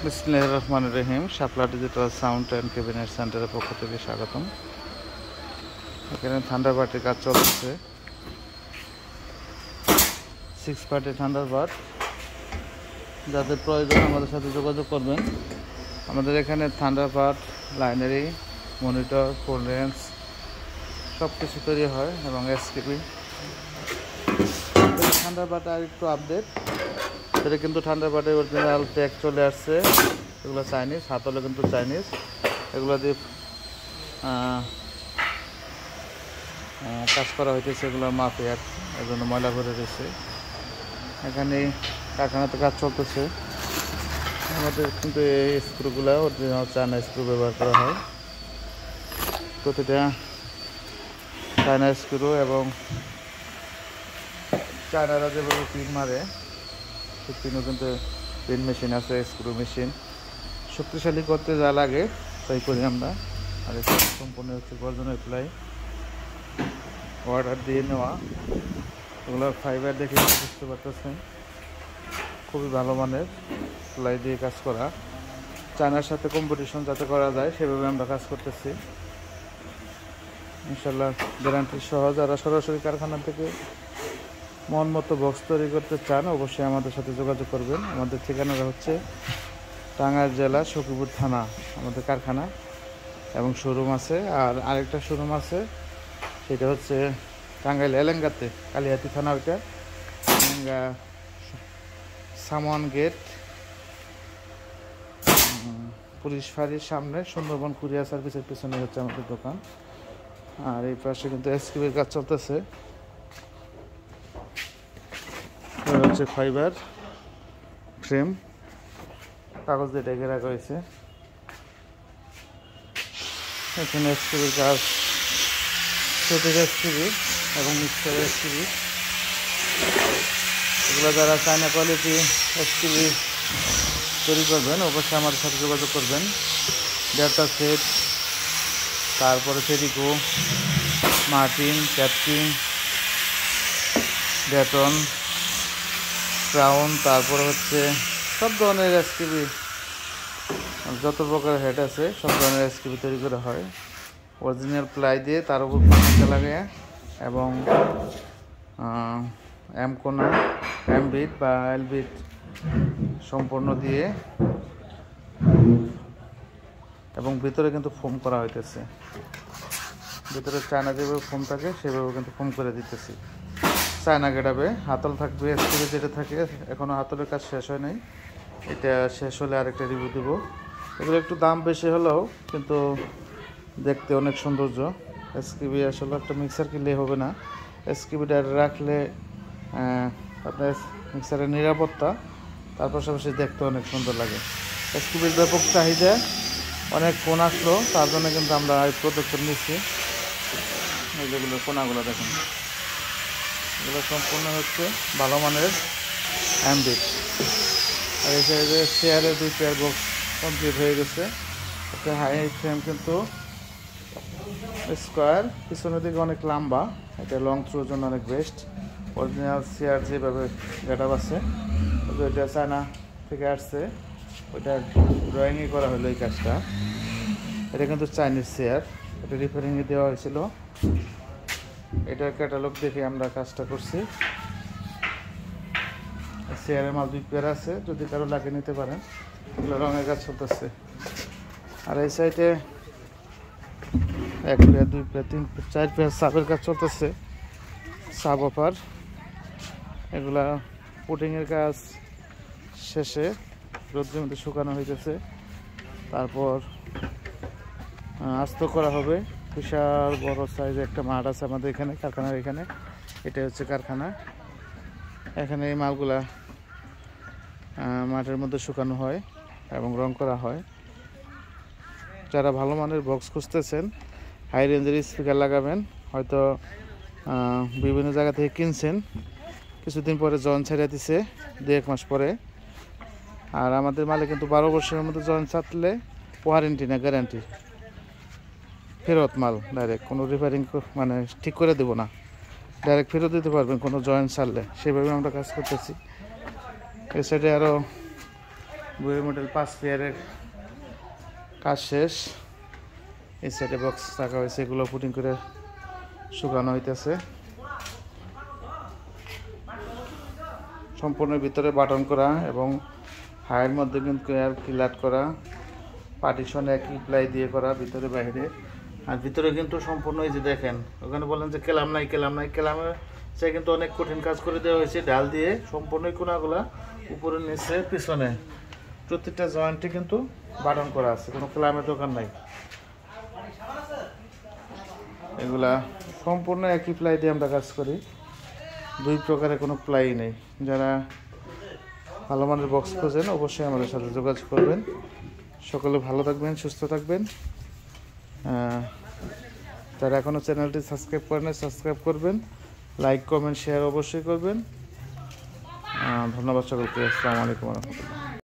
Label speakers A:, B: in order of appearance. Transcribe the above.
A: বিসমিল্লাহির রহমানির রহিম। শাপলা digital sound and cabinet সেন্টারের পক্ষ থেকে স্বাগতম। এখানে থান্ডারবার্ডের কাজ চলছে, 6 পার্টি থান্ডারবার্ড। যাদের প্রয়োজন আমাদের সাথে যোগাযোগ করবেন। আমাদের এখানে থান্ডারবার্ড, লাইনারি, মনিটর, ফুল রেঞ্জ সব কিছু তৈরি হয় এবং এসকিপি। থান্ডারবার্ড আর একটু আপডেট, এটা কিন্তু থান্ডারবার্ডের অরিজিনাল ট্যাগ চলে আসছে। এগুলো চাইনিজ, হাতলে কিন্তু চাইনিজ। এগুলো দিয়ে কাজ করা হইতেছে, এগুলো মাফিয়ার, এর জন্য ময়লা ভরে রয়েছে। এখানে কারখানাতে কাজ চলতেছে। আমাদের কিন্তু এই স্ক্রুগুলো অরিজিনাল চায়না স্ক্রু ব্যবহার করা হয়। প্রতিটা চায়না স্ক্রু এবং চায়নারা যেভাবে পিন মারে, সেই পিনও কিন্তু পিন মেশিন আছে, স্ক্রু মেশিন। শক্তিশালী করতে যা লাগে তাই করি আমরা। আর এটা সম্পূর্ণ হচ্ছে গর্জনের প্লাই, অর্ডার দিয়ে নেওয়া। এগুলো ফাইবার দেখে বুঝতে পারতেছেন, খুবই ভালো মানের প্লাই দিয়ে কাজ করা। চায়নার সাথে কম্পিটিশন যাতে করা যায় সেভাবে আমরা কাজ করতেছি ইনশাল্লাহ। গ্যারান্টি সহ যারা সরাসরি কারখানা থেকে মন মতো বক্স তৈরি করতে চান অবশ্যই আমাদের সাথে যোগাযোগ করবেন। আমাদের ঠিকানাটা হচ্ছে টাঙ্গাইল জেলা সখীপুর থানা আমাদের কারখানা এবং শোরুম আছে। আর আরেকটা শোরুম আছে, সেটা হচ্ছে টাঙ্গাইল এলেঙ্গাতে, কালিহাতি থানা, ওইটা এলেঙ্গা সামওয়ান গেট, পুলিশ ফাঁড়ির সামনে, সুন্দরবন কুরিয়ার সার্ভিসের পিছনে হচ্ছে আমাদের দোকান। আর এই পাশে কিন্তু এসকিবির কাজ চলতেছে। হচ্ছে ফাইবার ফ্রেম, কাগজ দিয়ে ডেকে রাখা হয়েছে। এখানে এসকিবির কাজ, ছোটের এসকিবি এবং মিক্সারের এসকিবি। এগুলো যারা চায়না কোয়ালিটি এসকিবি তৈরি করবেন অবশ্যই আমাদের সাথে যোগাযোগ করবেন। ডেটা সেট, তারপরে ফেরিকো, মার্টিন, ক্যাপটিং, ডেটন, ক্রাউন, তারপরে হচ্ছে সব ধরনের এসকিবি, যত প্রকার হেড আছে সব ধরনের এসকিবি তৈরি করা হয় অরিজিনাল প্লাই দিয়ে, তার উপর পানিটা লাগিয়ে এবং এমকোনা, এমবিট বা এলবিট সম্পূর্ণ দিয়ে, এবং ভিতরে কিন্তু ফোম করা হইতেছে। ভিতরে চায়না যেভাবে ফোম থাকে সেভাবে কিন্তু ফোম করে দিতেছি। চায়না গেটাবে হাতল থাকবে, এসকিবি যেটা থাকে, এখনও হাতলের কাজ শেষ হয় নাই। এটা শেষ হলে আরেকটা রিভিউ দেবো। এগুলো একটু দাম বেশি হলেও কিন্তু দেখতে অনেক সৌন্দর্য। এসকিবি আসলে একটা মিক্সার কিনলে হবে না, এসকিবিটা রাখলে আপনার মিক্সারের নিরাপত্তা, তার পাশাপাশি দেখতে অনেক সুন্দর লাগে। এসকিবির ব্যাপক চাহিদা, অনেক ফোন আসলো, তার জন্য কিন্তু আমরা এই প্রোটেকশন নিচ্ছি। এই যেগুলো কোনাগুলো দেখুন, এগুলো সম্পূর্ণ হচ্ছে ভালো মানের অ্যাম্বিট। আর এই সাইডে চেয়ারের 2 পেয়ার বক্স কমপ্লিট হয়ে গেছে। একটা হাই ফ্রেম কিন্তু স্কোয়ার, পিছনের দিকে অনেক লম্বা, এটা লং থ্রোর জন্য অনেক বেস্ট। অরিজিনাল চেয়ার যেভাবে গেটআপ আছে, এটা চায়না থেকে আসছে, ওইটা ড্রয়িংই করা হলো এই কাজটা। এটা কিন্তু চাইনিজ চেয়ার, এটা রিপেয়ারিংয়ে দেওয়া হয়েছিল। এটার ক্যাটালগ দেখে আমরা কাজটা করছি। চেয়ারের মাল 2 পেয়ার আছে, যদি কারো লাগে নিতে পারেন। এগুলো রঙের কাজ চলতেছে। আর এই সাইডে 1 পেয়ার, 2 পেয়ার, 3 পেয়ার, 4 পেয়ার সাবের কাজ চলতেছে, সাব অফার। এগুলা পুটিংয়ের কাজ শেষে রোদ্রের মধ্যে শুকানো হইতেছে, তারপর আস্ত করা হবে। বিশাল বড় সাইজের একটা মাঠ আছে আমাদের এখানে, কারখানার এখানে। এটা হচ্ছে কারখানা। এখানে এই মালগুলা মাঠের মধ্যে শুকানো হয় এবং রং করা হয়। যারা ভালো মানের বক্স খুঁজতেছেন, হাই রেঞ্জের স্পিকার লাগাবেন, হয়তো বিভিন্ন জায়গা থেকে কিনছেন, কিছুদিন পরে জয়েন ছেড়ে দিছে, 2-1 মাস পরে। আর আমাদের মালে কিন্তু 12 বছরের মধ্যে জয়েন ছাড়লে ওয়ারেন্টি না গ্যারান্টি, ফেরত মাল ডাইরেক্ট, কোনো রিপেয়ারিং মানে ঠিক করে দেবো না, ডাইরেক্ট ফেরত দিতে পারবেন কোনো জয়েন্ট ছাড়লে। সেভাবে আমরা কাজ করতেছি। এই সাইডে আরও বইয়ের মডেল 5 পেয়ারের কাজ শেষ। এই সাইডে বক্স রাখা হয়েছে, এগুলো পুটিং করে শুকানো হইতেছে। সম্পূর্ণ ভিতরে বাটন করা এবং হাইয়ের মধ্যে কিন্তু এয়ার কিলাট করা, পার্টিশন একই প্লাই দিয়ে করা ভিতরে বাইরে। আর ভিতরে কিন্তু সম্পূর্ণ এই যে দেখেন, ওখানে বলেন যে কেলাম নাই, কেলামের সে কিন্তু অনেক কঠিন কাজ করে দেওয়া হয়েছে ডাল দিয়ে। সম্পূর্ণ কোনাগুলা উপরে নিচে পিছনে প্রত্যেকটা জয়েন্টে কিন্তু বাটন করা আছে, কোনো কেলামের দোকান নাই। এগুলা সম্পূর্ণ একই প্লাই দিয়ে আমরা কাজ করি, দুই প্রকারের কোনো প্লাই নেই। যারা ভালো মানের বক্স খোঁজেন অবশ্যই আমাদের সাথে যোগাযোগ করবেন। সকলে ভালো থাকবেন, সুস্থ থাকবেন। যারা এখনও চ্যানেলটি সাবস্ক্রাইব করেন সাবস্ক্রাইব করবেন, লাইক কমেন্ট শেয়ার অবশ্যই করবেন। ধন্যবাদ সকলকে। আসসালামু আলাইকুম ওয়া রাহমাতুল্লাহ।